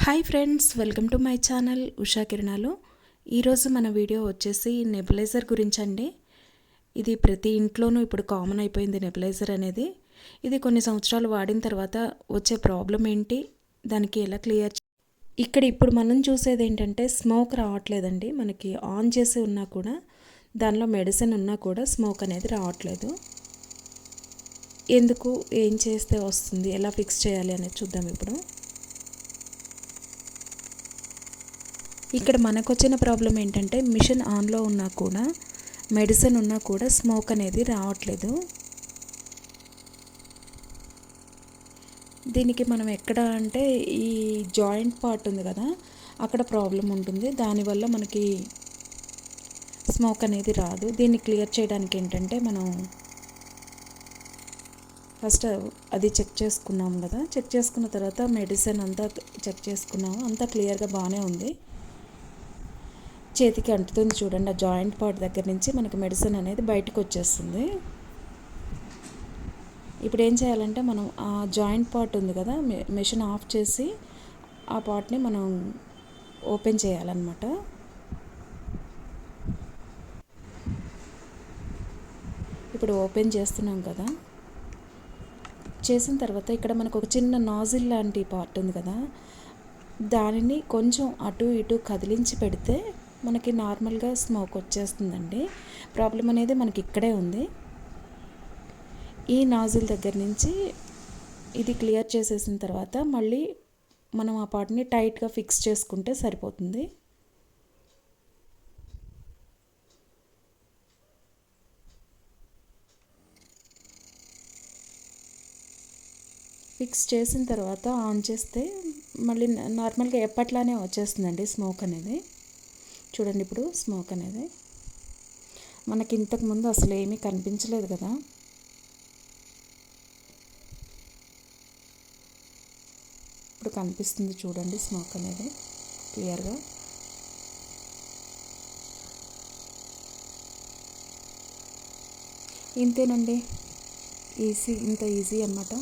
Hi friends, welcome to my channel Usha కిరణాలు. ఈరోజు మన వీడియో వచ్చేసి నెబులైజర్ గురించి అండి. ఇది ప్రతి ఇంట్లోనూ ఇప్పుడు కామన్ అయిపోయింది నెబులైజర్ అనేది. ఇది కొన్ని సంవత్సరాలు వాడిన తర్వాత వచ్చే ప్రాబ్లం ఏంటి, దానికి ఎలా క్లియర్ ఇక్కడ ఇప్పుడు మనం చూసేది ఏంటంటే స్మోక్ రావట్లేదండి. మనకి ఆన్ చేసి ఉన్నా కూడా, దానిలో మెడిసిన్ ఉన్నా కూడా స్మోక్ అనేది రావట్లేదు. ఎందుకు, ఏం చేస్తే వస్తుంది, ఎలా ఫిక్స్ చేయాలి అనేది చూద్దాం ఇప్పుడు. ఇక్కడ మనకు వచ్చిన ప్రాబ్లం ఏంటంటే మిషన్ ఆన్లో ఉన్నా కూడా, మెడిసిన్ ఉన్నా కూడా స్మోక్ అనేది రావట్లేదు. దీనికి మనం ఎక్కడ అంటే ఈ జాయింట్ పార్ట్ ఉంది కదా, అక్కడ ప్రాబ్లం ఉంటుంది. దానివల్ల మనకి స్మోక్ అనేది రాదు. దీన్ని క్లియర్ చేయడానికి ఏంటంటే మనం ఫస్ట్ అది చెక్ చేసుకున్నాము కదా, చెక్ చేసుకున్న తర్వాత మెడిసిన్ అంతా చెక్ చేసుకున్నాము, అంతా క్లియర్గా బాగానే ఉంది. చేతికి అంటుతుంది చూడండి, ఆ జాయింట్ పార్ట్ దగ్గర నుంచి మనకి మెడిసిన్ అనేది బయటకు వచ్చేస్తుంది. ఇప్పుడు ఏం చేయాలంటే మనం ఆ జాయింట్ పార్ట్ ఉంది కదా, మెషిన్ ఆఫ్ చేసి ఆ పార్ట్ని మనం ఓపెన్ చేయాలన్నమాట. ఇప్పుడు ఓపెన్ చేస్తున్నాం కదా, చేసిన తర్వాత ఇక్కడ మనకు ఒక చిన్న నాజిల్ లాంటి పార్ట్ ఉంది కదా, దానిని కొంచెం అటు ఇటు కదిలించి పెడితే మనకి నార్మల్గా స్మోక్ వచ్చేస్తుందండి. ప్రాబ్లం అనేది మనకి ఇక్కడే ఉంది. ఈ నాజిల్ దగ్గర నుంచి ఇది క్లియర్ చేసేసిన తర్వాత మళ్ళీ మనం ఆ పార్ట్ని టైట్గా ఫిక్స్ చేసుకుంటే సరిపోతుంది. ఫిక్స్ చేసిన తర్వాత ఆన్ చేస్తే మళ్ళీ నార్మల్గా ఎప్పట్లానే వచ్చేస్తుందండి స్మోక్ అనేది. చూడండి ఇప్పుడు స్మోక్ అనేది మనకి ఇంతకుముందు అసలు ఏమీ కనిపించలేదు కదా. ఇప్పుడు కనిపిస్తుంది చూడండి స్మోక్ అనేది క్లియర్గా. ఇంతేనండి, ఇంత ఈజీ అన్నమాట.